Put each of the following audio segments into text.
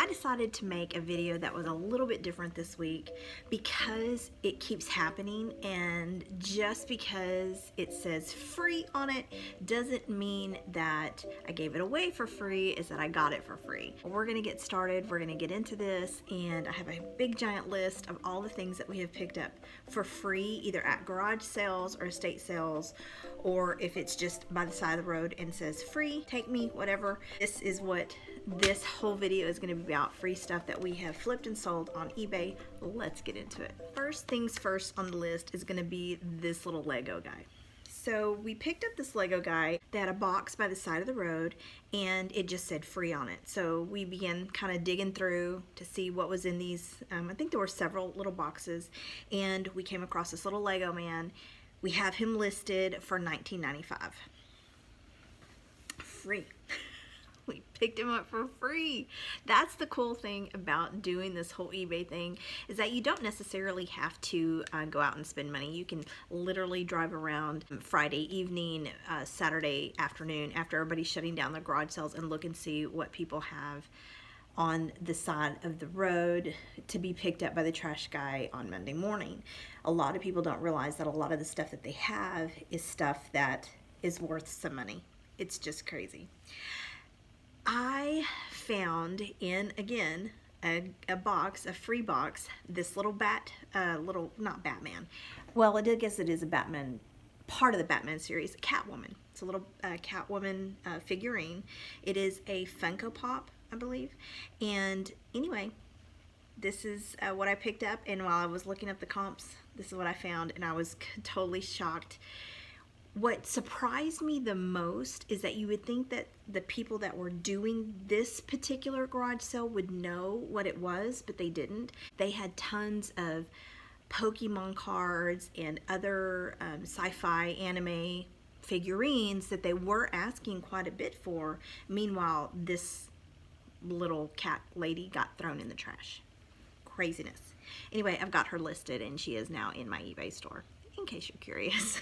decided to make a video that was a little bit different this week because it keeps happening, and just because it says free on it doesn't mean that I gave it away for free, is that I got it for free. We're gonna get started, we're gonna get into this, and I have a big giant list of all the things that we have picked up for free, either at garage sales or estate sales, or if it's just by the side of the road and says free, take me, whatever. This is what this whole video is going to be about, free stuff that we have flipped and sold on eBay. Let's get into it. First things first on the list is going to be this little Lego guy. So we picked up this Lego guy that had a box by the side of the road and it just said free on it. So we began kind of digging through to see what was in these. I think there were several little boxes, and we came across this little Lego man. We have him listed for $19.95. Free. We picked him up for free. That's the cool thing about doing this whole eBay thing, is that you don't necessarily have to go out and spend money. You can literally drive around Friday evening, Saturday afternoon, after everybody's shutting down their garage sales, and look and see what people have on the side of the road to be picked up by the trash guy on Monday morning. A lot of people don't realize that a lot of the stuff that they have is stuff that is worth some money. It's just crazy. I found in, again, a box, a free box, this little not Batman. Well, I guess it is a Batman, part of the Batman series, Catwoman. It's a little Catwoman figurine. It is a Funko Pop, I believe. And anyway, this is what I picked up, and while I was looking up the comps, this is what I found, and I was totally shocked. What surprised me the most is that you would think that the people that were doing this particular garage sale would know what it was, but they didn't. They had tons of Pokemon cards and other sci-fi anime figurines that they were asking quite a bit for. Meanwhile, this little cat lady got thrown in the trash. Craziness. Anyway, I've got her listed, and she is now in my eBay store, in case you're curious.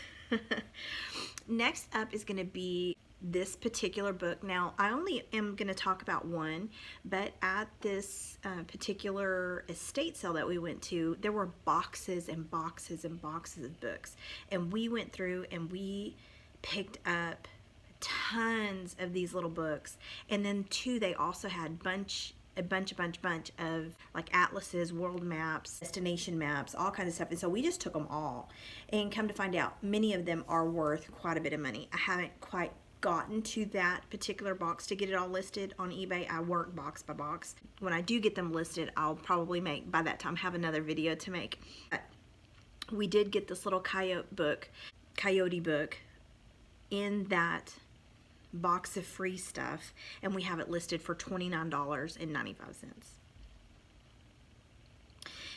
Next up is going to be this particular book. Now, I only am going to talk about one, but at this particular estate sale that we went to, there were boxes and boxes and boxes of books, and we went through and we picked up tons of these little books. And then too, they also had a bunch of like atlases, world maps, destination maps, all kinds of stuff. And so we just took them all, and come to find out, many of them are worth quite a bit of money. I haven't quite gotten to that particular box to get it all listed on eBay. I work box by box. When I do get them listed, I'll probably by that time have another video to make. But we did get this little coyote book in that box of free stuff, and we have it listed for $29.95.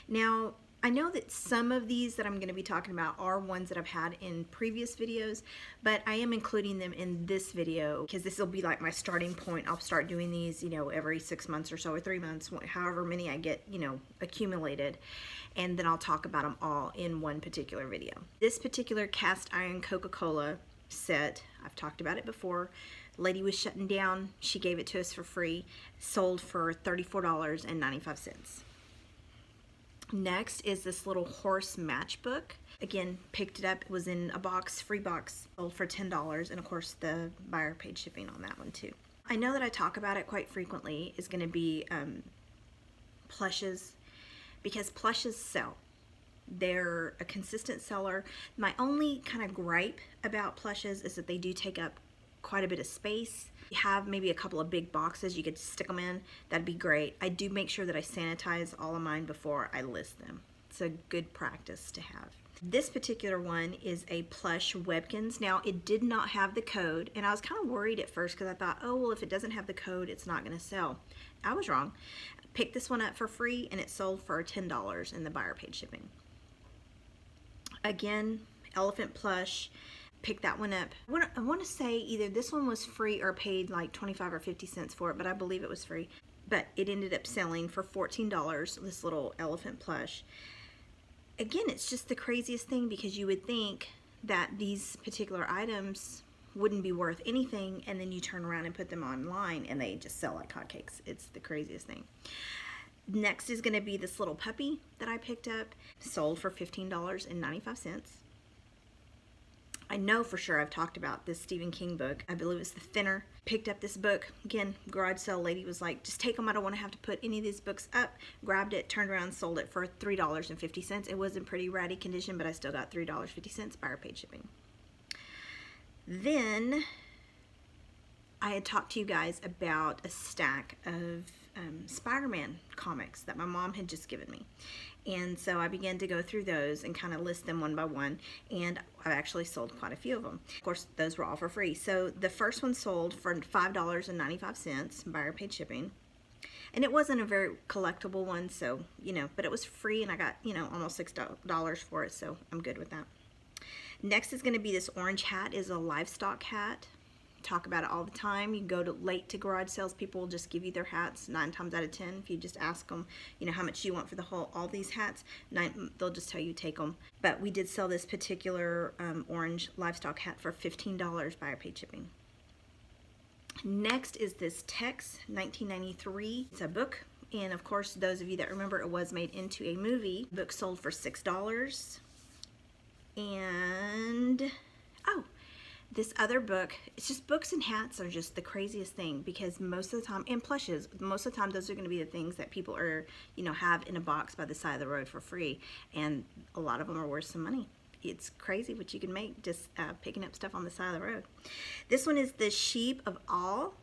Now, I know that some of these that I'm going to be talking about are ones that I've had in previous videos, but I am including them in this video because this will be like my starting point. I'll start doing these, every 6 months or so, or 3 months, however many I get, accumulated, and then I'll talk about them all in one particular video. This particular cast iron Coca-Cola set, I've talked about it before. Lady was shutting down, she gave it to us for free, sold for $34.95. Next is this little horse matchbook. Again, picked it up, it was in a box, free box, sold for $10, and of course the buyer paid shipping on that one too. I know that I talk about it quite frequently, is going to be plushes, because plushes sell. They're a consistent seller. My only kind of gripe about plushes is that they do take up quite a bit of space. You have maybe a couple of big boxes you could stick them in, that'd be great. I do make sure that I sanitize all of mine before I list them. It's a good practice to have. This particular one is a Plush Webkins. Now, it did not have the code, and I was kind of worried at first because I thought, oh, well, if it doesn't have the code, it's not going to sell. I was wrong. I picked this one up for free, and it sold for $10, and the buyer paid shipping. Again, elephant plush, picked that one up. I want to say either this one was free or paid like 25 or 50 cents for it, but I believe it was free. But it ended up selling for $14, this little elephant plush. Again, it's just the craziest thing, because you would think that these particular items wouldn't be worth anything, and then you turn around and put them online and they just sell like hotcakes. It's the craziest thing. Next is going to be this little puppy that I picked up, sold for $15.95. I know for sure I've talked about this Stephen King book. I believe it's The Thinner. Picked up this book. Again, garage sale lady was like, just take them. I don't want to have to put any of these books up. Grabbed it, turned around, sold it for $3.50. It was in pretty ratty condition, but I still got $3.50. Buyer paid shipping. Then I had talked to you guys about a stack of Spider-Man comics that my mom had just given me. And so I began to go through those and kind of list them one by one, and I've actually sold quite a few of them. Of course, those were all for free. So the first one sold for $5.95, buyer paid shipping. And it wasn't a very collectible one, so, you know, but it was free, and I got, you know, almost $6 for it, so I'm good with that. Next is going to be this orange hat. Is a Livestock hat. Talk about it all the time. You go to late to garage sales, people will just give you their hats 9 times out of 10. If you just ask them, you know, how much you want for all these hats, they'll just tell you take them. But we did sell this particular orange Livestock hat for $15, buyer paid shipping. Next is this Tex 1993. It's a book, and of course, those of you that remember, it was made into a movie. The book sold for $6. And this other book, it's just books and hats are just the craziest thing, because most of the time, and plushes, most of the time those are going to be the things that people are, you know, have in a box by the side of the road for free, and a lot of them are worth some money. It's crazy what you can make just picking up stuff on the side of the road. This one is the Sheep of All,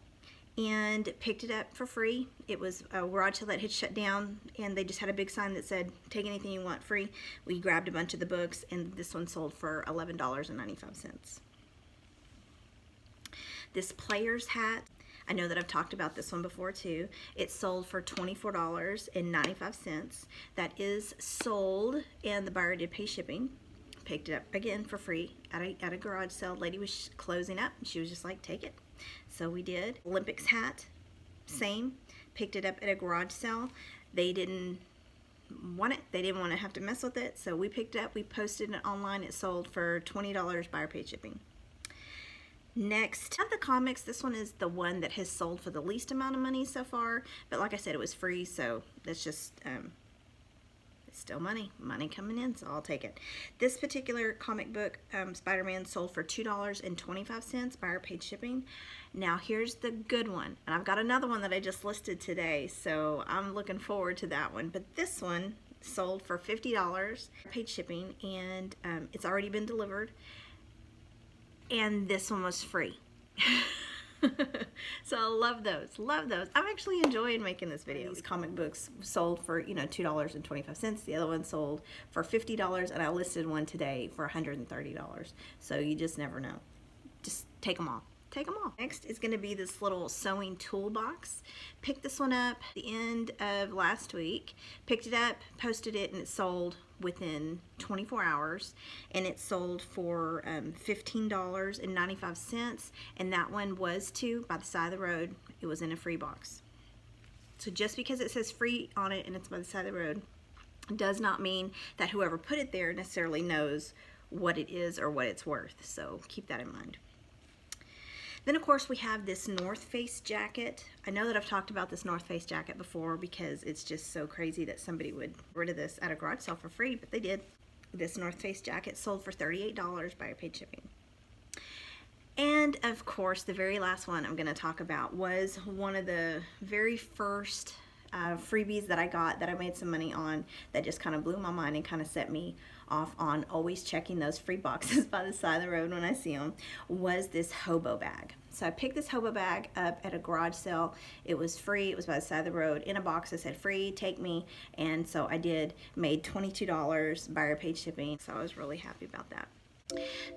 and picked it up for free. It was a garage sale that had shut down, and they just had a big sign that said, take anything you want free. We grabbed a bunch of the books, and this one sold for $11.95. This Player's hat, I know that I've talked about this one before too. It sold for $24.95. That is sold, and the buyer did pay shipping. Picked it up again for free at a garage sale. Lady was closing up, and she was just like, take it. So we did. Olympics hat, same. Picked it up at a garage sale. They didn't want it. They didn't want to have to mess with it, so we picked it up. We posted it online. It sold for $20, buyer paid shipping. Next, of the comics, this one is the one that has sold for the least amount of money so far, but like I said, it was free, so that's just it's still money coming in, so I'll take it. This particular comic book, Spider-Man, sold for $2.25, buyer paid shipping. Now here's the good one, and I've got another one that I just listed today, so I'm looking forward to that one. But this one sold for $50, paid shipping, and it's already been delivered. And this one was free. So I love those, love those. I'm actually enjoying making this video. These comic books sold for, you know, $2.25. The other one sold for $50, and I listed one today for $130. So you just never know. Just take them all. Take them all. Next is going to be this little sewing toolbox. Picked this one up at the end of last week. Picked it up, posted it, and it sold within 24 hours, and it sold for $15.95, and that one was too by the side of the road. It was in a free box. So just because it says free on it and it's by the side of the road does not mean that whoever put it there necessarily knows what it is or what it's worth, so keep that in mind. Then of course we have this North Face jacket. I know that I've talked about this North Face jacket before because it's just so crazy that somebody would get rid of this at a garage sale for free, but they did. This North Face jacket sold for $38, buyer paid shipping. And of course the very last one I'm going to talk about was one of the very first freebies that I got that I made some money on that just kind of blew my mind and kind of set me off on always checking those free boxes by the side of the road when I see them, was this HOBO bag. So I picked this HOBO bag up at a garage sale. It was free. It was by the side of the road in a box that said free, take me. And so I did, made $22, buyer paid shipping. So I was really happy about that.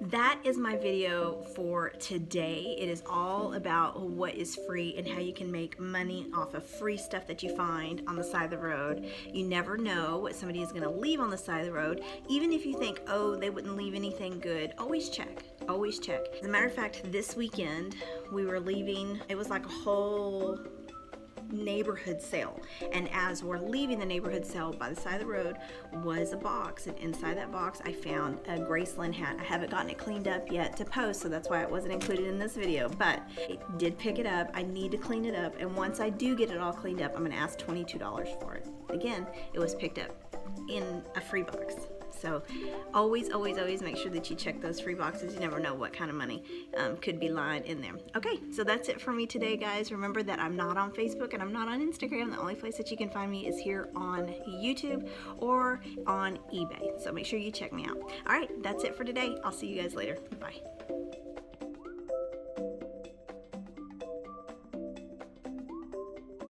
That is my video for today. It is all about what is free and how you can make money off of free stuff that you find on the side of the road. You never know what somebody is going to leave on the side of the road. Even if you think, oh, they wouldn't leave anything good, always check. Always check. As a matter of fact, this weekend we were leaving, it was like a whole neighborhood sale. And as we're leaving the neighborhood sale, by the side of the road was a box, and inside that box I found a Graceland hat. I haven't gotten it cleaned up yet to post, so that's why it wasn't included in this video, but I did pick it up. I need to clean it up, and once I do get it all cleaned up, I'm going to ask $22 for it. Again, it was picked up in a free box. So always make sure that you check those free boxes. You never know what kind of money could be lying in there. Okay, so that's it for me today, guys. Remember that I'm not on Facebook and I'm not on Instagram. The only place that you can find me is here on YouTube or on eBay. So make sure you check me out. All right, that's it for today. I'll see you guys later. Bye.